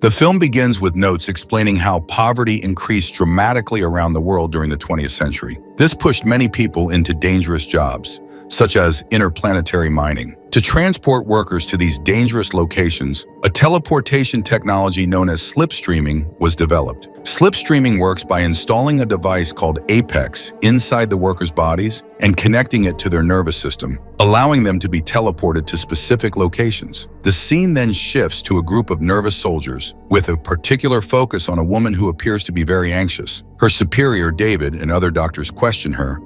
The film begins with notes explaining how poverty increased dramatically around the world during the 20th century. This pushed many people into dangerous jobs, such as interplanetary mining. To transport workers to these dangerous locations, a teleportation technology known as slipstreaming was developed. Slipstreaming works by installing a device called Apex inside the workers' bodies and connecting it to their nervous system, allowing them to be teleported to specific locations. The scene then shifts to a group of nervous soldiers with a particular focus on a woman who appears to be very anxious. Her superior, David, and other doctors question her,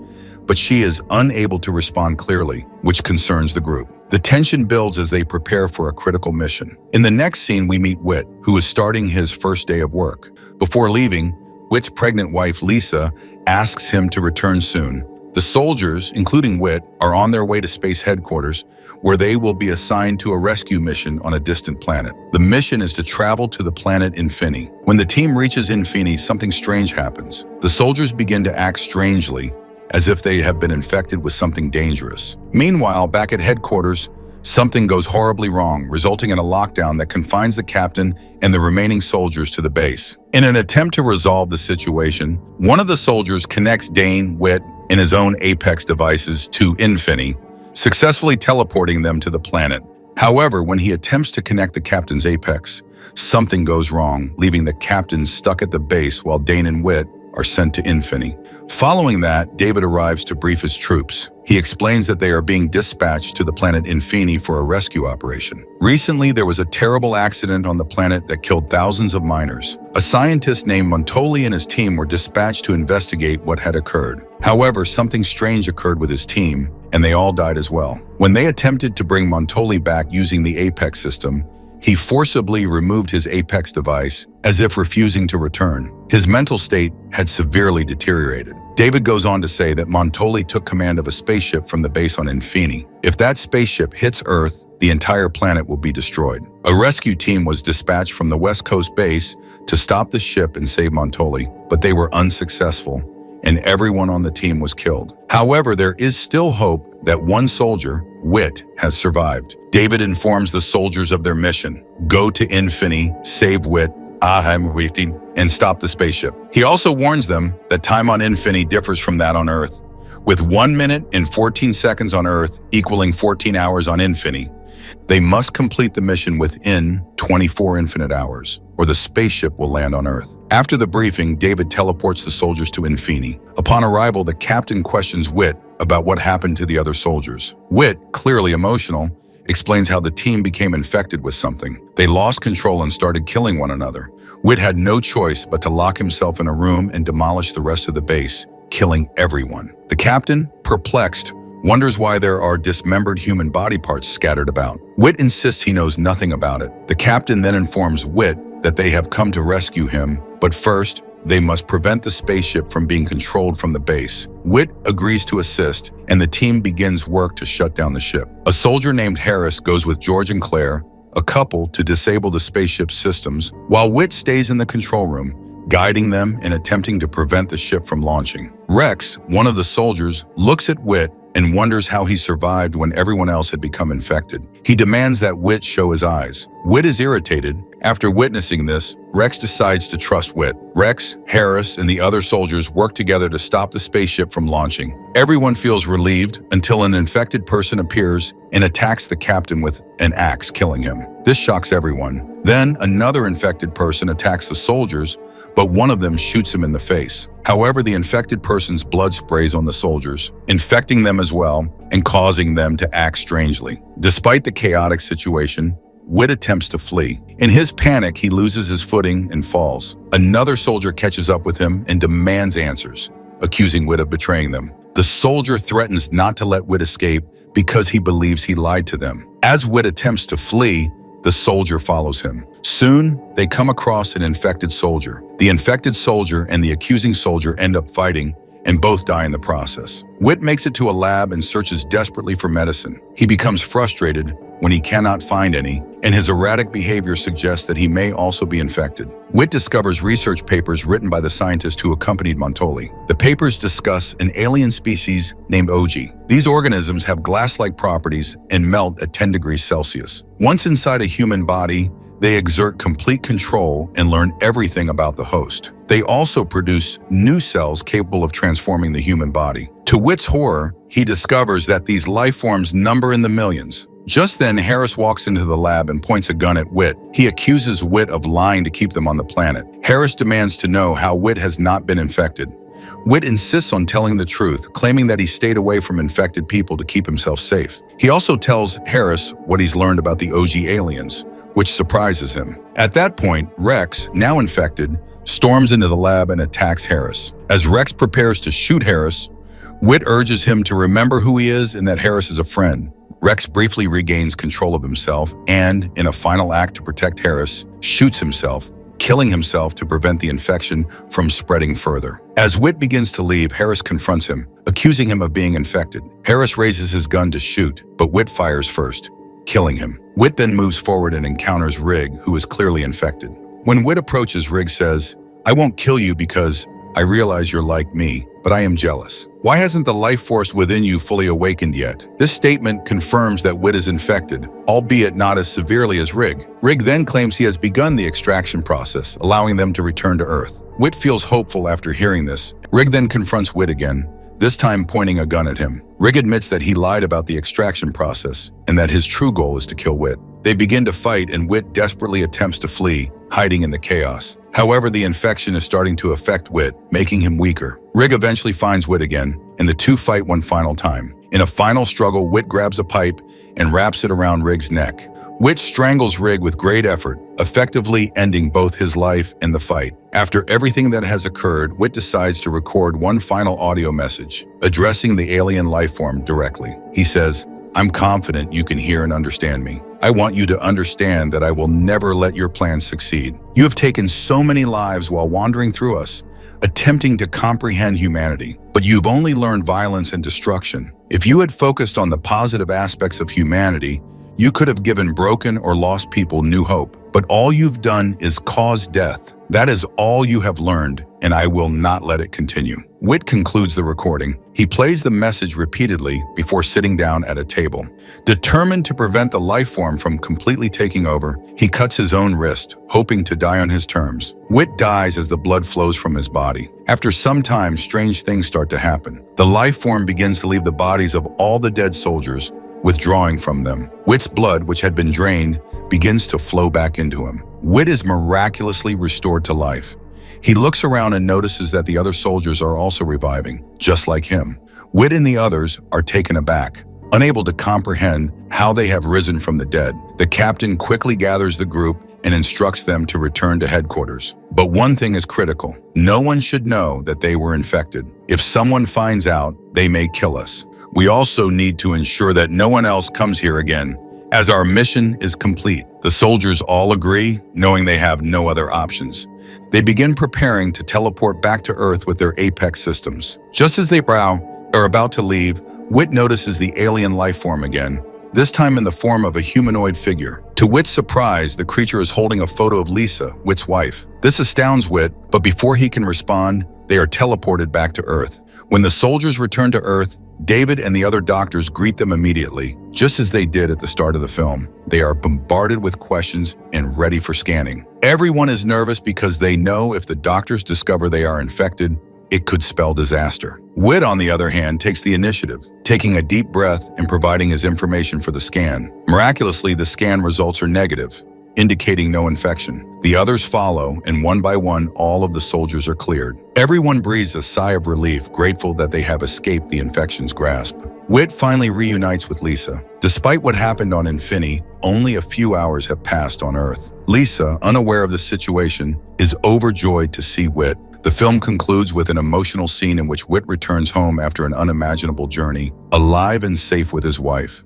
but she is unable to respond clearly, which concerns the group. The tension builds as they prepare for a critical mission. In the next scene, we meet Whit, who is starting his first day of work. Before leaving, Whit's pregnant wife, Lisa, asks him to return soon. The soldiers, including Whit, are on their way to space headquarters, where they will be assigned to a rescue mission on a distant planet. The mission is to travel to the planet Infini. When the team reaches Infini, something strange happens. The soldiers begin to act strangely, as if they have been infected with something dangerous. Meanwhile, back at headquarters, something goes horribly wrong, resulting in a lockdown that confines the captain and the remaining soldiers to the base. In an attempt to resolve the situation, one of the soldiers connects Dane, Whit, in his own Apex devices to Infini, successfully teleporting them to the planet. However, when he attempts to connect the captain's Apex, something goes wrong, leaving the captain stuck at the base while Dane and Whit are sent to Infini. Following that, David arrives to brief his troops. He explains that they are being dispatched to the planet Infini for a rescue operation. Recently, there was a terrible accident on the planet that killed thousands of miners. A scientist named Montoli and his team were dispatched to investigate what had occurred. However, something strange occurred with his team, and they all died as well. When they attempted to bring Montoli back using the Apex system, he forcibly removed his Apex device, as if refusing to return. His mental state had severely deteriorated. David goes on to say that Montoli took command of a spaceship from the base on Infini. If that spaceship hits Earth, the entire planet will be destroyed. A rescue team was dispatched from the West Coast base to stop the ship and save Montoli, but they were unsuccessful, and everyone on the team was killed. However, there is still hope that one soldier, Whit, has survived. David informs the soldiers of their mission: go to Infini, save Whit, and stop the spaceship. He also warns them that time on Infini differs from that on Earth, with 1 minute and 14 seconds on Earth equaling 14 hours on Infini. They must complete the mission within 24 infinite hours, or the spaceship will land on Earth. After the briefing, David teleports the soldiers to Infini. Upon arrival, the captain questions Whit about what happened to the other soldiers. Whit, clearly emotional, explains how the team became infected with something. They lost control and started killing one another. Whit had no choice but to lock himself in a room and demolish the rest of the base, killing everyone. The captain, perplexed, wonders why there are dismembered human body parts scattered about. Whit insists he knows nothing about it. The captain then informs Whit that they have come to rescue him, but first, they must prevent the spaceship from being controlled from the base. Whit agrees to assist, and the team begins work to shut down the ship. A soldier named Harris goes with George and Claire, a couple, to disable the spaceship's systems, while Whit stays in the control room, guiding them and attempting to prevent the ship from launching. Rex, one of the soldiers, looks at Whit and wonders how he survived when everyone else had become infected. He demands that Whit show his eyes. Whit is irritated. After witnessing this, Rex decides to trust Whit. Rex, Harris, and the other soldiers work together to stop the spaceship from launching. Everyone feels relieved until an infected person appears and attacks the captain with an axe, killing him. This shocks everyone. Then another infected person attacks the soldiers, but one of them shoots him in the face. However, the infected person's blood sprays on the soldiers, infecting them as well and causing them to act strangely. Despite the chaotic situation, Whit attempts to flee. In his panic, he loses his footing and falls. Another soldier catches up with him and demands answers, accusing Whit of betraying them. The soldier threatens not to let Whit escape because he believes he lied to them. As Whit attempts to flee, the soldier follows him. Soon, they come across an infected soldier. The infected soldier and the accusing soldier end up fighting, and both die in the process. Whit makes it to a lab and searches desperately for medicine. He becomes frustrated when he cannot find any, and his erratic behavior suggests that he may also be infected. Whit discovers research papers written by the scientist who accompanied Montoli. The papers discuss an alien species named Oji. These organisms have glass-like properties and melt at 10 degrees Celsius. Once inside a human body, They exert complete control and learn everything about the host. They also produce new cells capable of transforming the human body. To Whit's horror, he discovers that these life forms number in the millions. Just then, Harris walks into the lab and points a gun at Whit. He accuses Whit of lying to keep them on the planet. Harris demands to know how Whit has not been infected. Whit insists on telling the truth, claiming that he stayed away from infected people to keep himself safe. He also tells Harris what he's learned about the OG aliens, which surprises him. At that point, Rex, now infected, storms into the lab and attacks Harris. As Rex prepares to shoot Harris, Whit urges him to remember who he is and that Harris is a friend. Rex briefly regains control of himself and, in a final act to protect Harris, shoots himself, killing himself to prevent the infection from spreading further. As Whit begins to leave, Harris confronts him, accusing him of being infected. Harris raises his gun to shoot, but Whit fires first, killing him. Whit then moves forward and encounters Rig, who is clearly infected. When Whit approaches, Rig says, "I won't kill you because I realize you're like me, but I am jealous. Why hasn't the life force within you fully awakened yet?" This statement confirms that Whit is infected, albeit not as severely as Rig. Rig then claims he has begun the extraction process, allowing them to return to Earth. Whit feels hopeful after hearing this. Rig then confronts Whit again, this time pointing a gun at him. Rig admits that he lied about the extraction process and that his true goal is to kill Whit. They begin to fight and Whit desperately attempts to flee, hiding in the chaos. However, the infection is starting to affect Whit, making him weaker. Rig eventually finds Whit again, and the two fight one final time. In a final struggle, Whit grabs a pipe and wraps it around Rig's neck. Whit strangles Rig with great effort, effectively ending both his life and the fight. After everything that has occurred, Whit decides to record one final audio message, addressing the alien life form directly. He says, "I'm confident you can hear and understand me. I want you to understand that I will never let your plans succeed. You have taken so many lives while wandering through us, attempting to comprehend humanity, but you've only learned violence and destruction. If you had focused on the positive aspects of humanity, you could have given broken or lost people new hope. But all you've done is cause death. That is all you have learned, and I will not let it continue." Whit concludes the recording. He plays the message repeatedly before sitting down at a table. Determined to prevent the life form from completely taking over, he cuts his own wrist, hoping to die on his terms. Whit dies as the blood flows from his body. After some time, strange things start to happen. The life form begins to leave the bodies of all the dead soldiers, withdrawing from them. Whit's blood, which had been drained, begins to flow back into him. Whit is miraculously restored to life. He looks around and notices that the other soldiers are also reviving, just like him. Whit and the others are taken aback, unable to comprehend how they have risen from the dead. The captain quickly gathers the group and instructs them to return to headquarters. But one thing is critical. No one should know that they were infected. If someone finds out, they may kill us. We also need to ensure that no one else comes here again, as our mission is complete. The soldiers all agree, knowing they have no other options. They begin preparing to teleport back to Earth with their Apex systems. Just as they are about to leave, Whit notices the alien life form again, this time in the form of a humanoid figure. To Whit's surprise, the creature is holding a photo of Lisa, Whit's wife. This astounds Whit, but before he can respond, they are teleported back to Earth. When the soldiers return to Earth, David and the other doctors greet them immediately, just as they did at the start of the film. They are bombarded with questions and ready for scanning. Everyone is nervous because they know if the doctors discover they are infected, it could spell disaster. Whit, on the other hand, takes the initiative, taking a deep breath and providing his information for the scan. Miraculously, the scan results are negative, indicating no infection. The others follow, and one by one, all of the soldiers are cleared. Everyone breathes a sigh of relief, grateful that they have escaped the infection's grasp. Whit finally reunites with Lisa. Despite what happened on Infini, only a few hours have passed on Earth. Lisa, unaware of the situation, is overjoyed to see Whit. The film concludes with an emotional scene in which Whit returns home after an unimaginable journey, alive and safe with his wife.